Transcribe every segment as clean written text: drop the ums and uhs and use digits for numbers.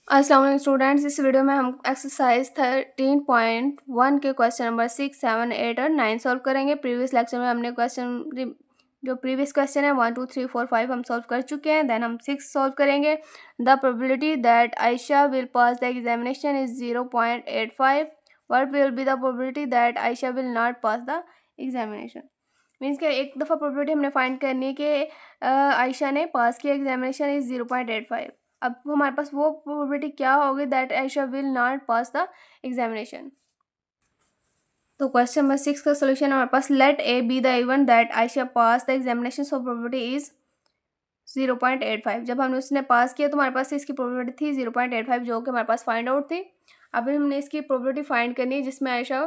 अस्सलाम वालेकुम स्टूडेंट्स। इस वीडियो में हम एक्सरसाइज 13.1 के क्वेश्चन नंबर 6, 7, 8 और 9 सॉल्व करेंगे। प्रीवियस लेक्चर में हमने जो प्रीवियस क्वेश्चन है 1, 2, 3, 4, 5 हम सॉल्व कर चुके हैं। देन हम 6 सॉल्व करेंगे। The probability that Ayesha will pass the examination is 0.85। What will be the probability that Ayesha will not pass the examination. Means कि एक दफ़ा प्रोबेबिलिटी हमने फाइंड करनी है कि आयशा ने पास किया एग्जामिनेशन इज 0.85। अब हमारे पास वो प्रोबेबिलिटी क्या होगी that Ayesha will not pass the examination. तो क्वेश्चन नंबर 6 का सोल्यूशन हमारे पास let A be the event that Ayesha pass the examination, so probability is 0.85। जब हमने उसने पास किया तो हमारे पास इसकी प्रोबेबिलिटी थी 0.85 जो कि हमारे पास फाइंड आउट थी। अभी हमने इसकी प्रोबेबिलिटी फाइंड करनी है जिसमें आयशा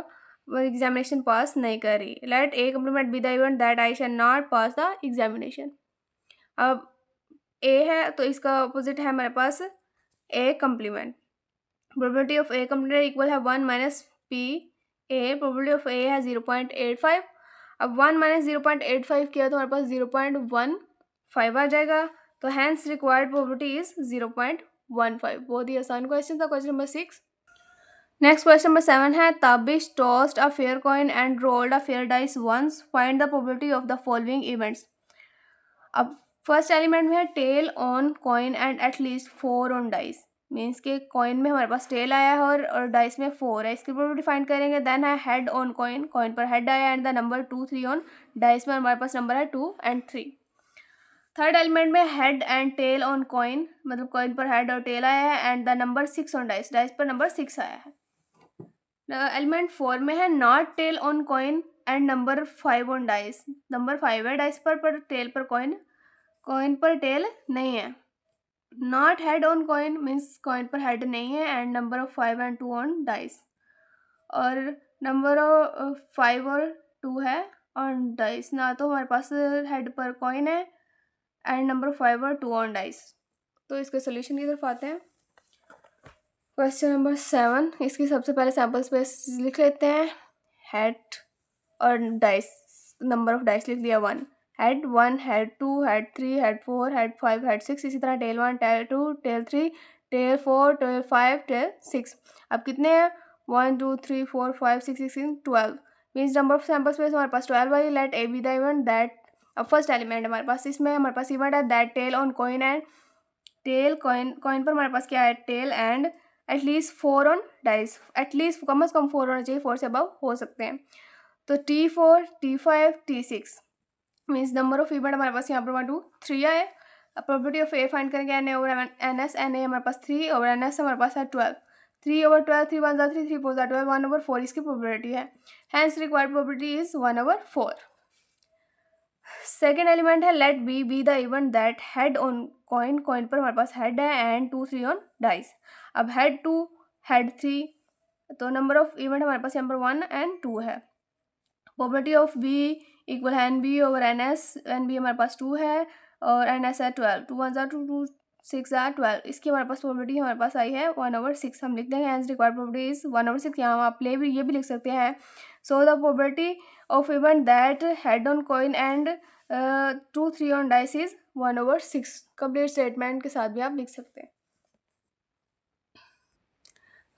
एग्जामिनेशन पास नहीं कर रही। Let A complement be the event that Ayesha not pass the examination. अब ए है तो इसका अपोजिट है हमारे पास A complement. Probability of A complement equal है 1 minus P A. Probability of A है 0.85। अब 1 माइनस 0.85 किया तो हमारे पास 0.15 आ जाएगा। तो हैंस रिक्वायर्ड प्रोबेबिलिटी इज 0.15। बहुत ही आसान क्वेश्चन था, question number 6। Next question number 7 है Tabish tossed a fair coin and rolled a fair dice once, find the probability of the following events. अब फर्स्ट एलिमेंट में है tail on coin and at least 4 on dice. Means के coin में हमारे पास tell आया है और डाइस में 4 है, इसकी प्रोबेबिलिटी फाइंड करेंगे। देन है हेड ऑन कॉइन, कॉइन पर हेड आया and the number 2, 3 on dice में हमारे पास नंबर है 2 एंड 3। थर्ड एलिमेंट में head and tail on coin, मतलब कॉइन पर हेड और टेल आया है and the number 6 on dice, dice पर नंबर 6 आया है। एलिमेंट 4 में है not tail on coin and number 5 on dice, number 5 है डाइस पर टेल पर कॉइन, कॉइन पर टेल नहीं है। Not head on coin means coin पर हेड नहीं है and number of 5 and 2 on dice, और नंबर ऑफ 5 और 2 है ऑन डाइस। ना तो हमारे पास हेड पर कॉइन है एंड नंबर ऑफ 5 और 2 ऑन डाइस। तो इसके सोल्यूशन की तरफ आते हैं। क्वेश्चन नंबर 7, इसकी सबसे पहले सैम्पल स्पेस लिख लेते हैं। हेड और डाइस, नंबर ऑफ डाइस लिख दिया 1, head 1, head 2, head 3, head 4, head 5, head 6। इसी तरह tail 1, tail 2, tail 3, tail 4, tail 5, tail 6। अब कितने हैं 1, 2, 3, 4, 5, 6, 16, 12। Means number of sample space हमारे पास 12 आई। Let A be the event that, अब फर्स्ट एलिमेंट हमारे पास, इसमें हमारे पास इवेंट है that tail on coin and tail, coin coin पर हमारे पास क्या है tail and at least 4 on dice. At least कम से कम 4 होना चाहिए, 4 से अबव हो सकते हैं। तो T4, T5, T6 means number of event हमारे पास यहाँ पर 1, 2, 3 आए। अब प्रोबेबिलिटी ऑफ ए फाइंड करेंगे N A over N S. N A हमारे पास 3 ओवर एन एस हमारे पास है 12। 3 ओवर 12, 3 1 3, 3 4 12, 1 ओवर 4 इसकी प्रोबेबिलिटी है। Hence required probability is 1 over 4। Second element है let B be the event that head on coin, coin पर हमारे पास हेड है एंड 2, 3 ऑन डाइस। अब हेड 2, हेड 3, तो नंबर ऑफ इवेंट हमारे पास यहाँ पर 1 एंड 2 है। प्रोबेबिलिटी ऑफ बी इक्वल है n B over N S. N B हमारे पास 2 है और एन एस है 12। 2 1 2 2 6 12। इसकी हमारे पास प्रोबेबिलिटी हमारे पास आई है 1 ओवर 6। हम लिख देंगे hence required probability is 1 over 6। यहाँ आप ये भी लिख सकते हैं। So the probability of event that head on coin and 2, 3 on dice is 1 over 6। Complete statement के साथ भी आप लिख सकते हैं।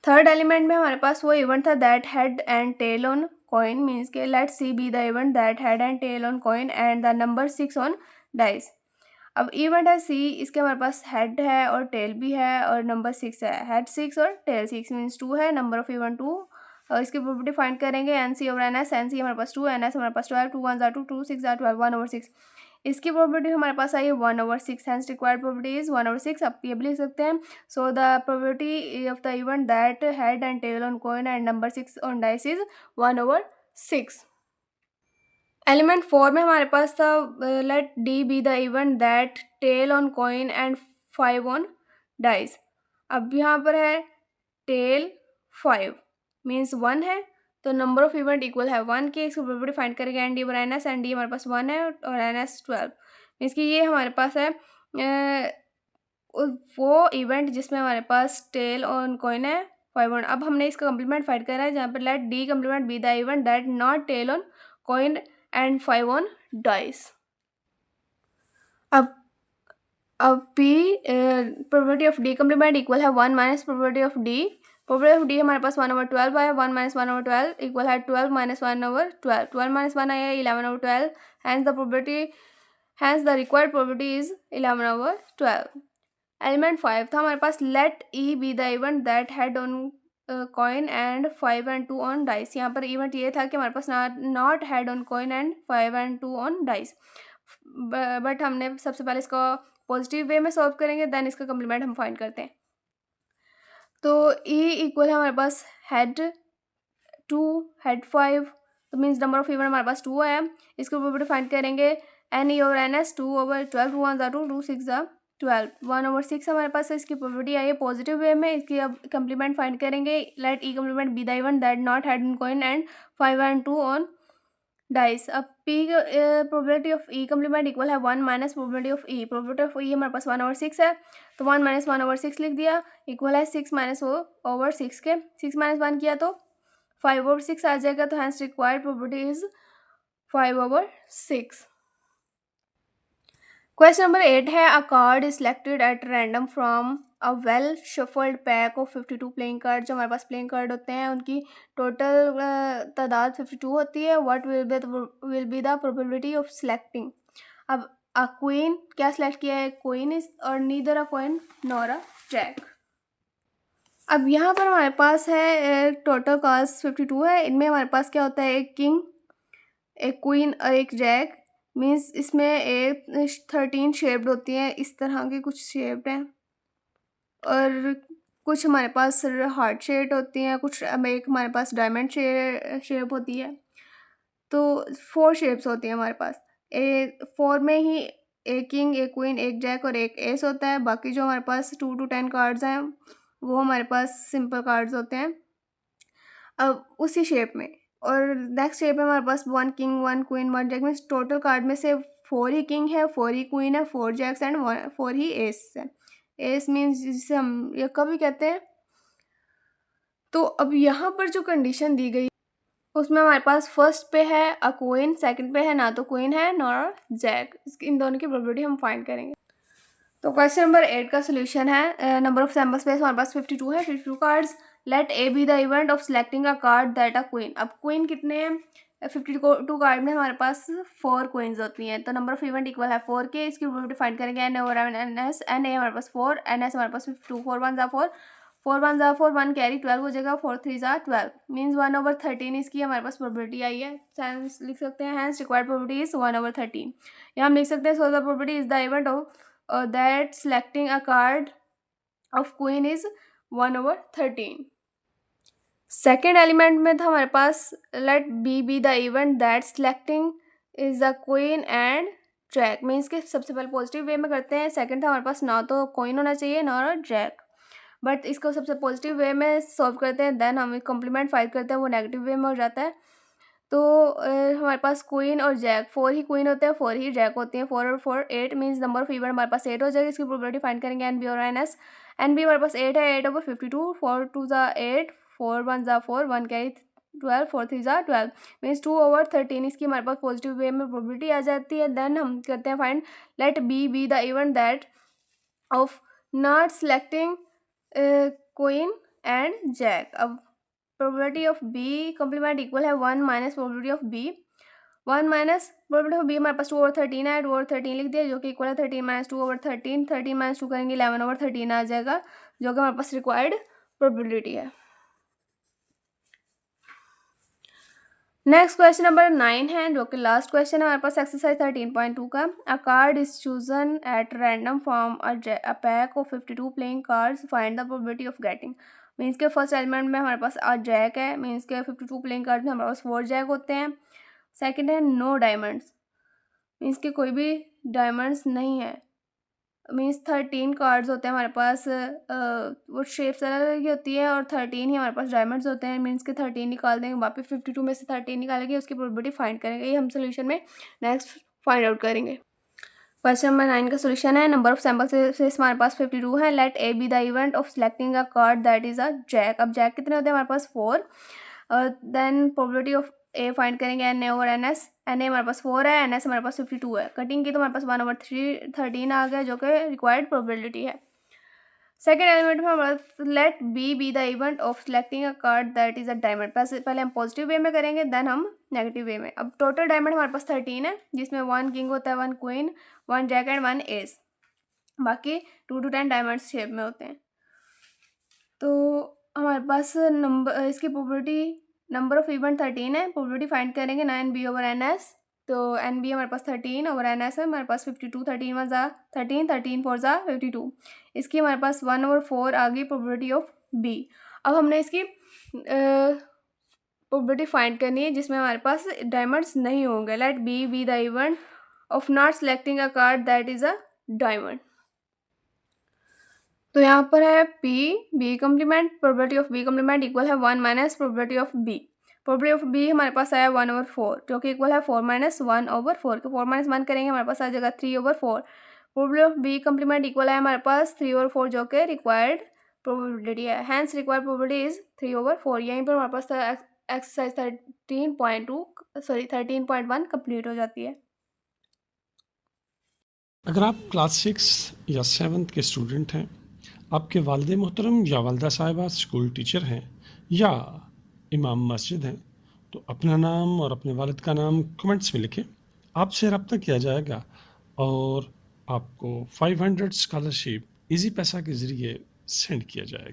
थर्ड एलिमेंट में हमारे पास वो इवेंट था that head and tail on coin, means के let C be the event that head and tail on coin and the number 6 on dice. अब इवेंट है सी, इसके हमारे पास हेड है और टेल भी है और नंबर 6 है। हेड 6 और टेल 6 मीन्स 2 है, नंबर ऑफ इवेंट 2। और इसकी प्रोबेबिलिटी फाइंड करेंगे n C over N S. N C हमारे पास 2, एन एस हमारे पास 12। 2 1 2 2 6 12, 1 ओवर 6। इसकी प्रोबेबिलिटी हमारे पास आई है 1 over 6। Hence required probability is 1 over 6। आप ये भी लिख सकते हैं। So the probability of the event that head and tail on coin and number 6 on dice is 1 over 6। Element 4 में हमारे पास था let D be the event that tail on coin and 5 on dice. अब यहाँ पर है tell 5 means 1 है, तो नंबर ऑफ इवेंट इक्वल है 1 के। इसको प्रोबेबिलिटी फाइंड करेंगे n D over N S. N D हमारे पास 1 है और एन एस 12 मीन्स कि ये हमारे पास है वो इवेंट जिसमें हमारे पास टेल ऑन कॉइन है 5 ऑन। अब हमने इसका कंप्लीमेंट फाइंड करना है जहाँ पर let D complement be the event that not tail on coin and 5 on dice. अब अब P probability of D complement equal है 1 minus probability of D। Probability of D हमारे पास 1/12 है, 1 माइनस 1/12 इक्वल है 12 माइनस 1/12, 12 माइनस 1 आया 11/12, hence the required probability is 11/12। Element 5 था हमारे पास, let E be the event that head on coin and 5 and 2 on dice. यहाँ पर इवेंट ये था कि हमारे पास not head on coin and 5 and 2 on dice, but हमने सबसे पहले इसको पॉजिटिव वे में सॉल्व करेंगे, देन इसका कम्प्लीमेंट हम फाइंड करते हैं। तो E इक्वल है हमारे पास हेड 2 हेड 5, तो मीन्स नंबर ऑफ इवेंट हमारे पास 2 है। इसको प्रोबेबिलिटी फाइंड करेंगे N over NS 2/12, 2 1 2, 2 6 12, 1/6 हमारे पास है। इसकी प्रोबेबिलिटी आई है पॉजिटिव वे में। इसकी अब कम्प्लीमेंट फाइंड करेंगे, let E complement be the event that not head in coin and 5 and 2 on dice. अब P probability of E complement equal है 1 minus probability of E। Probability of E हमारे पास 1/6 है, तो 1 minus 1/6 लिख दिया, equal है 6 minus 1/6 के। 6 minus 1 किया तो 5/6 आ जाएगा, तो hence required probability is 5/6। Question number 8 है, a card is selected at random from a well shuffled pack of 52 playing card. जो हमारे पास प्लेइंग कार्ड होते हैं उनकी टोटल तादाद 52 होती है। What will be the probability of selecting. अब अ क्वीन क्या सिलेक्ट किया है, क्वीन इज और neither a queen nor a jack. अब यहाँ पर हमारे पास है टोटल कार्ड्स 52 है। इनमें हमारे पास क्या होता है, एक किंग, एक क्वीन और एक जैक। मीन्स इसमें एक 13 शेप्ड होती हैं, इस तरह की कुछ शेप्ड हैं, और कुछ हमारे पास हार्ट शेप होती हैं, कुछ एक हमारे पास डायमंड शेप होती है। तो 4 शेप्स होती हैं हमारे पास। 4 में ही एक किंग, एक क्वीन, एक जैक और एक एस होता है। बाकी जो हमारे पास 2 to 10 कार्ड्स हैं वो हमारे पास सिंपल कार्ड्स होते हैं अब उसी शेप में। और नेक्स्ट शेप में हमारे पास 1 king, 1 queen, 1 jack. Means total card में से 4 ही किंग है, 4 ही क्वीन है, 4 जैक्स एंड 4 ही एस है। एस मीन्स जिसे हम ये कभी कहते हैं। तो अब यहाँ पर जो कंडीशन दी गई उसमें हमारे पास फर्स्ट पे है अ क्वीन, सेकंड पे है ना तो क्वीन है नॉर जैक। इन दोनों की प्रोबेबिलिटी हम फाइंड करेंगे। तो क्वेश्चन नंबर 8 का सोल्यूशन है, नंबर ऑफ सैम्पल स्पेस हमारे पास 52 है, 52 cards. Let A be the event of selecting a card that a queen. अब क्वीन कितने हैं, 52 कार्ड में हमारे पास 4 क्वींस होती हैं, तो नंबर ऑफ इवेंट इक्वल है 4 के। इसकी प्रोबेबिलिटी फाइंड करेंगे n over N S. N A हमारे पास 4, एन एस हमारे पास 52, 4 1 4, 4 1 4, 1 कैरी 12 हो जाएगा, 4 3 12 मीन्स 1/13 इसकी हमारे पास प्रोबेबिलिटी आई है। सेंस लिख सकते हैं, हैंस रिक्वायर्ड प्रोबेबिलिटी इज 1/13। या हम लिख सकते हैं so the probability is the event of that selecting a card of queen is 1/13। Second element में था हमारे पास let B be the event that selecting is the queen and jack. Means के सबसे पहले पॉजिटिव वे में करते हैं। Second था हमारे पास ना तो कोइन होना चाहिए ना और जैक, बट इसको सबसे पॉजिटिव वे में सॉल्व करते हैं, देन हम कॉम्प्लीमेंट फाइंड करते हैं, वो नेगेटिव वे में हो जाता है। तो हमारे पास क्वीन और जैक, 4 ही क्वीन होते हैं, 4 ही जैक होती हैं, 4 और 4 8 मीन्स नंबर ऑफ इवेंट हमारे पास 8 हो जाएगी। इसकी प्रोबेबिलिटी फाइंड करेंगे एन बी और एन एस। एन बी हमारे पास 8 है, 8/52, 4 2 8, 4 1 4, 1 कैरी 12, 4 3 12 मीन्स 2/13 इसकी हमारे पास पॉजिटिव वे में प्रोबेबिलिटी आ जाती है। देन हम करते हैं find let B be the event that of not selecting queen and jack. अब probability of B complement equal है 1 minus probability of B. 1 minus probability of B हमारे पास 2/13 है, 2/13 लिख दिया, जो कि इक्वल है 13 माइनस 2/13। 13 माइनस 2 करेंगे 11/13 आ जाएगा, जो कि हमारे पास रिक्वायर्ड प्रोबेबिलिटी है। नेक्स्ट क्वेश्चन नंबर 9 है, जो कि लास्ट क्वेश्चन है हमारे पास एक्सरसाइज 13.2 का। अ card is chosen at random from a pack of 52 playing cards, find the probability of getting. Means के फर्स्ट एलिमेंट में हमारे पास जैक है, मीन्स के 52 प्लेइंग कार्ड में हमारे पास 4 जैक होते हैं। सेकंड है नो डायमंड्स, मीन्स के कोई भी डायमंड्स नहीं है। मीन्स 13 कार्ड्स होते हैं हमारे पास, वो शेप्स अलग अलग ही होती है, और 13 ही हमारे पास डायमंड्स होते हैं। मीन्स के 13 निकाल देंगे, वापस 52 में से 13 निकालेंगे, उसकी प्रोबेबिलिटी फाइंड करेंगे। ये हम सोल्यूशन में नेक्स्ट फाइंड आउट करेंगे। क्वेश्चन नंबर 9 का सोल्यूशन है, नंबर ऑफ सैम्पल से हमारे पास 52 है। Let A be the event of selecting a card that is a jack. अब जैक कितने होते हैं हमारे पास 4। Then probability of A find करेंगे N A over N S. N A हमारे पास 4 है, एन एस हमारे पास 52 है। कटिंग की तो हमारे पास 1/13 आ गया जो कि रिक्वायर्ड प्रोबेबिलिटी है। सेकेंड एलिमेंट में हमारा let B the event of selecting a card that is a diamond. पहले हम पॉजिटिव वे में करेंगे, देन हम नेगेटिव वे में। अब टोटल डायमंड हमारे पास 13 है, जिसमें 1 किंग होता है, 1 क्वीन, 1 जैक एंड 1 एस। बाकी 2 to 10 डायमंड्स शेप में होते हैं। तो हमारे पास नंबर, इसकी प्रोबेबिलिटी नंबर ऑफ इवेंट 13 है। प्रोबेबिलिटी फाइंड करेंगे 9b ओवर एन एस। तो एन बी हमारे पास 13 ओवर एन एस है, हमारे पास 52। 13 1 ज़ा 13, 13 4 ज़ा 52। इसकी हमारे पास 1/4 आ गई प्रोबेबिलिटी ऑफ बी। अब हमने इसकी प्रोबेबिलिटी फाइंड करनी है जिसमें हमारे पास डायमंड्स नहीं होंगे। Let B the event of not selecting a card that is a diamond. तो यहाँ पर है B complement, probability of B complement equal है 1 minus probability of B. Probability of B हमारे पास आया 1/4 जो कि इक्वल है 4 माइनस 1/4 के। 4 माइनस 1 करेंगे हमारे पास आ जाएगा 3/4। Probability of B complement equal है हमारे पास 3/4 जो कि रिक्वायर्ड प्रोबेबिलिटी है। Hence required probability is 3/4। यहीं पर हमारे पास एक्सरसाइज 13.1 कंप्लीट हो जाती है। अगर आप क्लास 6 या 7 के स्टूडेंट हैं, आपके वालिद मोहतरम या वालिदा साहिबा स्कूल टीचर हैं या इमाम मस्जिद हैं, तो अपना नाम और अपने वालिद का नाम कमेंट्स में लिखें। आपसे रब्ता किया जाएगा और आपको 500 स्कॉलरशिप इजी पैसा के ज़रिए सेंड किया जाएगा।